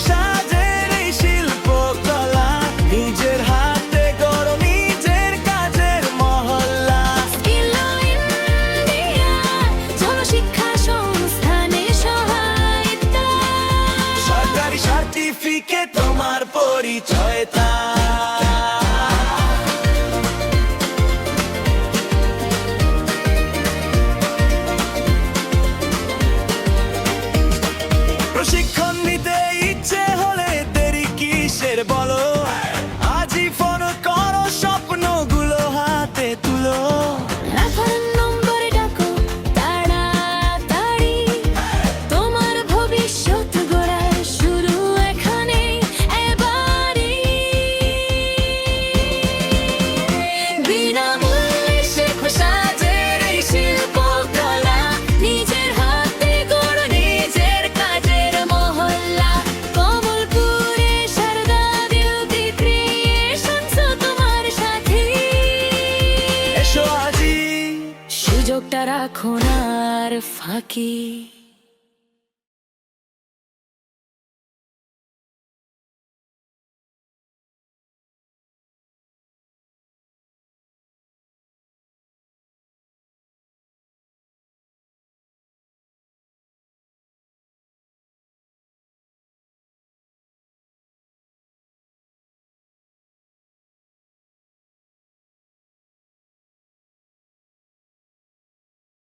সাজের এই শিল্পকলা, নিজের হাতে গড়ো নিজের কাজের মহল্লা। স্কিল ইন্ডিয়া জনশিক্ষা সংস্থানে সহায়তা, সরকারি সার্টিফিকেট তোমার পরিচয়তা। প্রশিক্ষণ নিতে ইচ্ছে হলে দেরি কিসের বলো, আজই ফোন করো, স্বপ্নগুলো হাতে তুলো। রাখার নম্বরে ডাকো তাড়াতাড়ি, তোমার ভবিষ্যৎ গড়ার শুরু এখানেই এবারই। বিনামূল্যে শেখো সাজের এই শিল্পকলা, নিজের হাতে গড়ো নিজের কাজের মহল্লা। কমলপুরে সারদা বিউটি ক্রিয়েশনস তোমার সাথী। এসো আজই, সুযোগটা রাখো না আর ফাঁকি।